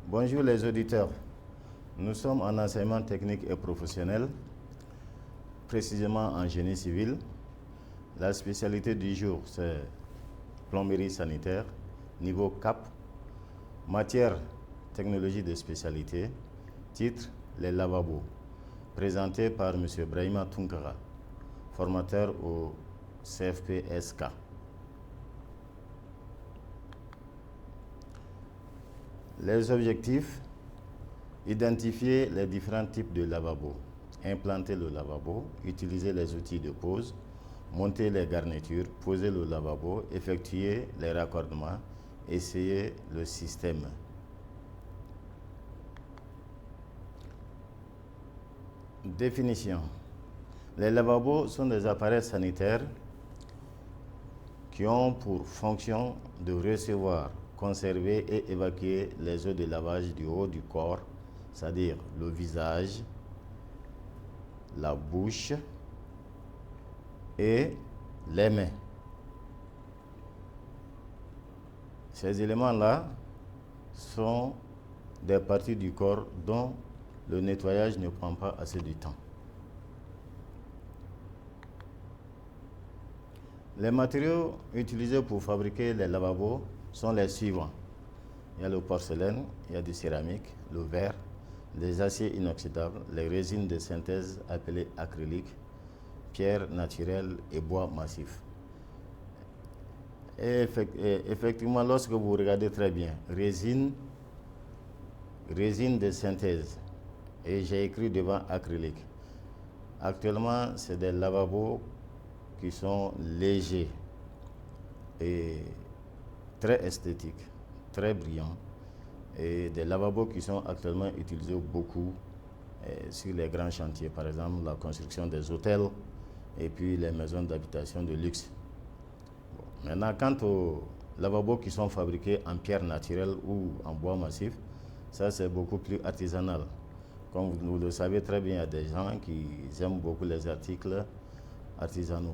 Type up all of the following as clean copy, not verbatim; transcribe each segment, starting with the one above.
Bonjour les auditeurs. Nous sommes en enseignement technique et professionnel, précisément en génie civil. La spécialité du jour, c'est plomberie sanitaire, niveau CAP. Matière, technologie de spécialité. Titre, les lavabos. Présenté par M. Brahima Tunkara, formateur au CFPSK. Les objectifs: identifier les différents types de lavabo, implanter le lavabo, utiliser les outils de pose, monter les garnitures, poser le lavabo, effectuer les raccordements, essayer le système. Définition: les lavabos sont des appareils sanitaires qui ont pour fonction de recevoir, conserver et évacuer les eaux de lavage du haut du corps, c'est-à-dire le visage, la bouche et les mains. Ces éléments-là sont des parties du corps dont le nettoyage ne prend pas assez de temps. Les matériaux utilisés pour fabriquer les lavabos sont les suivants. Il y a le porcelaine, il y a du céramique, le verre, les aciers inoxydables, les résines de synthèse appelées acryliques, pierres naturelles et bois massif. Et effectivement, lorsque vous regardez très bien, résine de synthèse, et j'ai écrit devant acrylique. Actuellement, c'est des lavabos qui sont légers et très esthétiques, très brillants, et des lavabos qui sont actuellement utilisés beaucoup sur les grands chantiers, par exemple la construction des hôtels et puis les maisons d'habitation de luxe. Bon. Maintenant, quant aux lavabos qui sont fabriqués en pierre naturelle ou en bois massif, ça c'est beaucoup plus artisanal. Comme vous le savez très bien, il y a des gens qui aiment beaucoup les articles artisanaux.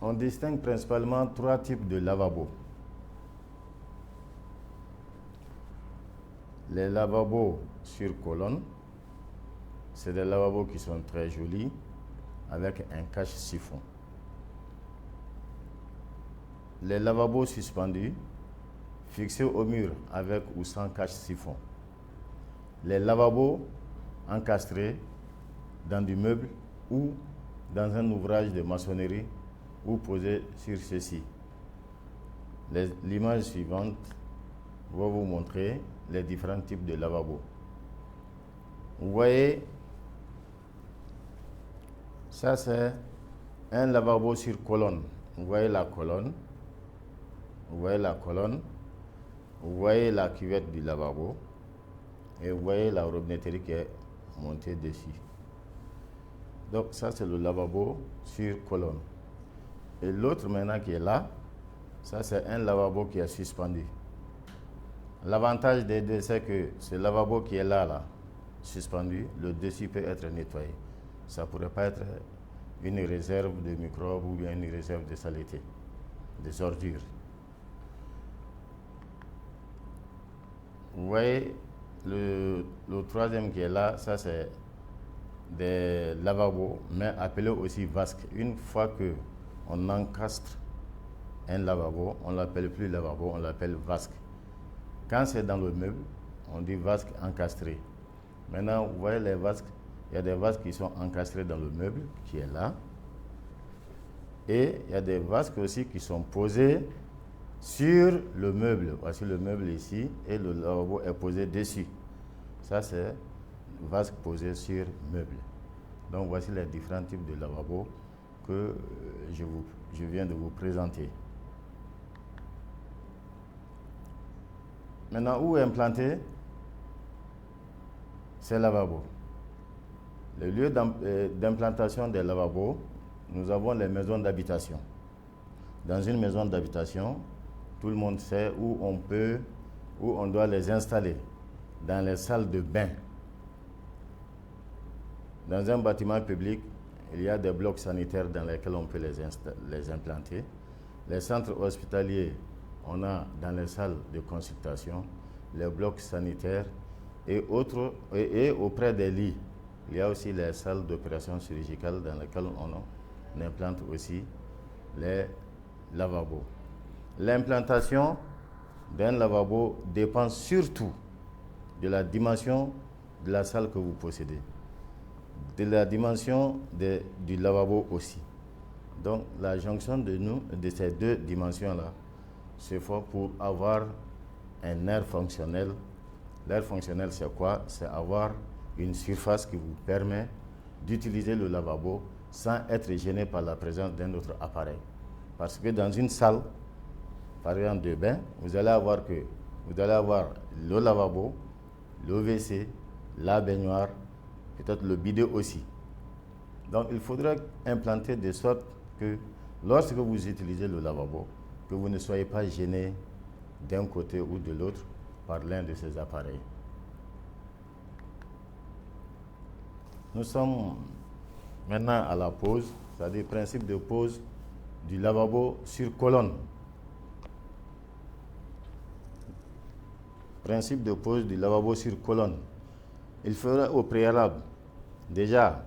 On distingue principalement trois types de lavabos. Les lavabos sur colonne, c'est des lavabos qui sont très jolis avec un cache-siphon. Les lavabos suspendus, fixés au mur avec ou sans cache-siphon. Les lavabos encastrés dans du meuble ou dans un ouvrage de maçonnerie ou posés sur ceci. L'image suivante va vous montrer les différents types de lavabos. Vous voyez, ça c'est un lavabo sur colonne. Vous voyez la colonne. Vous voyez la colonne. Vous voyez la cuvette du lavabo. Et vous voyez la robinetterie qui est montée dessus. Donc ça c'est le lavabo sur colonne. Et l'autre maintenant qui est là, ça c'est un lavabo qui est suspendu. L'avantage des deux, c'est que ce lavabo qui est là, suspendu, le dessus peut être nettoyé. Ça ne pourrait pas être une réserve de microbes ou bien une réserve de saleté, des ordures. Vous voyez le troisième qui est là, ça c'est des lavabos, mais appelés aussi vasques. Une fois qu'on encastre un lavabo, on ne l'appelle plus lavabo, on l'appelle vasque. Quand c'est dans le meuble, on dit vasque encastré. Maintenant, vous voyez les vasques, il y a des vasques qui sont encastrés dans le meuble, qui est là. Et il y a des vasques aussi qui sont posés sur le meuble. Voici le meuble ici, et le lavabo est posé dessus. Ça, c'est vasque posé sur meuble. Donc, voici les différents types de lavabo que je viens de vous présenter. Maintenant, où implanter ces lavabos? Le lieu d'implantation des lavabos, nous avons les maisons d'habitation. Dans une maison d'habitation, tout le monde sait où on doit les installer. Dans les salles de bain. Dans un bâtiment public, il y a des blocs sanitaires dans lesquels on peut les implanter. Les centres hospitaliers, on a dans les salles de consultation les blocs sanitaires et auprès des lits, il y a aussi les salles d'opération chirurgicale dans lesquelles on implante aussi les lavabos. L'implantation d'un lavabo dépend surtout de la dimension de la salle que vous possédez, de la dimension du lavabo aussi. Donc la jonction de ces deux dimensions-là se fait pour avoir un air fonctionnel. L'air fonctionnel, c'est quoi? C'est avoir une surface qui vous permet d'utiliser le lavabo sans être gêné par la présence d'un autre appareil. Parce que dans une salle, par exemple de bain, vous allez avoir le lavabo, le WC, la baignoire, peut-être le bidet aussi. Donc il faudra implanter de sorte que lorsque vous utilisez le lavabo, que vous ne soyez pas gêné d'un côté ou de l'autre par l'un de ces appareils. Nous sommes maintenant à la pose, c'est-à-dire principe de pose du lavabo sur colonne. Principe de pose du lavabo sur colonne. Il faudra au préalable, déjà,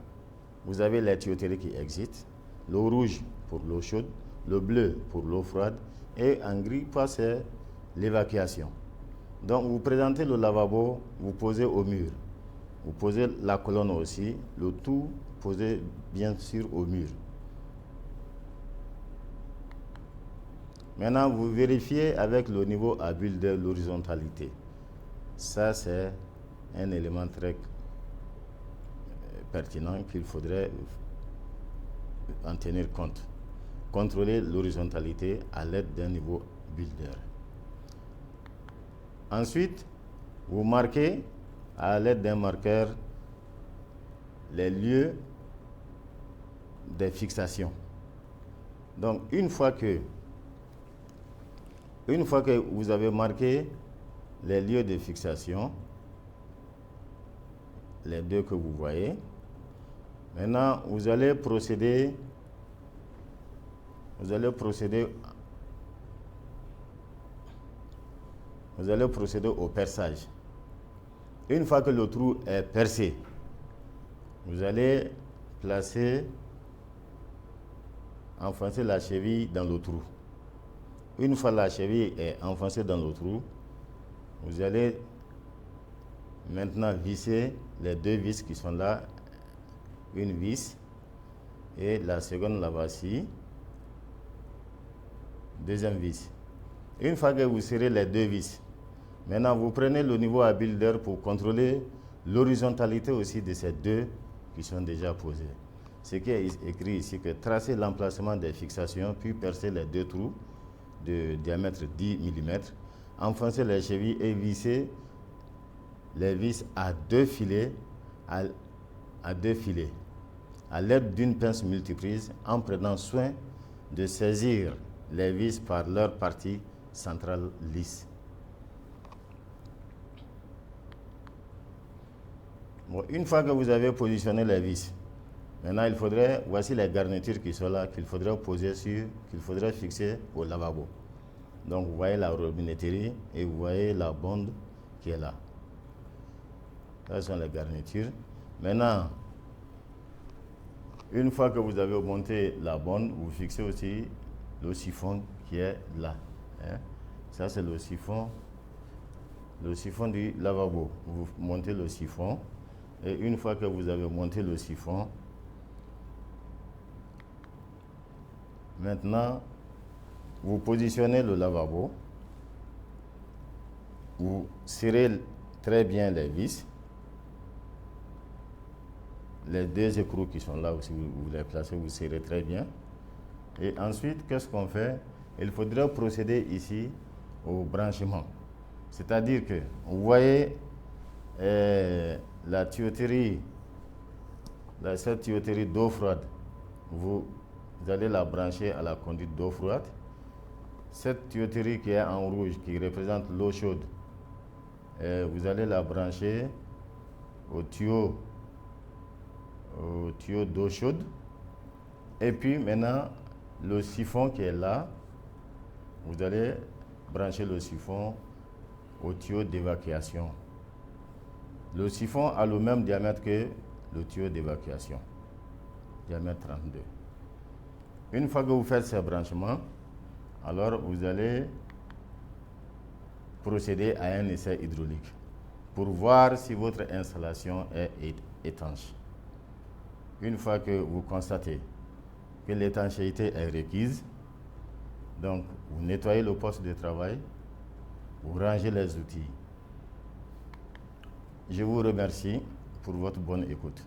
vous avez les tuyauteries qui existent, l'eau rouge pour l'eau chaude, le bleu pour l'eau froide, et en gris, c'est l'évacuation. Donc, vous présentez le lavabo, vous posez au mur. Vous posez la colonne aussi, le tout posé bien sûr au mur. Maintenant, vous vérifiez avec le niveau à bulle de l'horizontalité. Ça, c'est un élément très pertinent qu'il faudrait en tenir compte. Contrôler l'horizontalité à l'aide d'un niveau builder. Ensuite, vous marquez à l'aide d'un marqueur les lieux des fixations. Donc, une fois que vous avez marqué les lieux de fixation, les deux que vous voyez, maintenant vous allez procéder au perçage. Une fois que le trou est percé, vous allez enfoncer la cheville dans le trou. Une fois la cheville est enfoncée dans le trou, vous allez maintenant visser les deux vis qui sont là, une vis et la seconde là voici, deuxième vis. Une fois que vous serrez les deux vis, maintenant vous prenez le niveau à builder pour contrôler l'horizontalité aussi de ces deux qui sont déjà posés. Ce qui est écrit ici, que tracer l'emplacement des fixations, puis percer les deux trous de diamètre 10 mm, enfoncer les chevilles et visser les vis à deux filets, à l'aide d'une pince multiprise, en prenant soin de saisir les vis par leur partie centrale lisse. Bon, une fois que vous avez positionné les vis, maintenant voici les garnitures qui sont là, qu'il faudrait fixer au lavabo. Donc vous voyez la robinetterie et vous voyez la bonde qui est là. Ce sont les garnitures. Maintenant, une fois que vous avez monté la bonde, vous fixez aussi le siphon qui est là. Ça, c'est le siphon du lavabo. Vous montez le siphon et une fois que vous avez monté le siphon, maintenant, vous positionnez le lavabo, vous serrez très bien les vis, les deux écrous qui sont là aussi, vous les placez, vous serrez très bien. Et ensuite, qu'est-ce qu'on fait? Il faudra procéder ici au branchement. C'est-à-dire que, vous voyez la tuyauterie, cette tuyauterie d'eau froide, vous allez la brancher à la conduite d'eau froide. Cette tuyauterie qui est en rouge, qui représente l'eau chaude, vous allez la brancher au tuyau d'eau chaude. Et puis maintenant, le siphon qui est là, vous allez brancher le siphon au tuyau d'évacuation. Le siphon a le même diamètre que le tuyau d'évacuation, diamètre 32. Une fois que vous faites ce branchement, alors vous allez procéder à un essai hydraulique pour voir si votre installation est étanche. Une fois que vous constatez que l'étanchéité est requise, donc vous nettoyez le poste de travail, vous rangez les outils. Je vous remercie pour votre bonne écoute.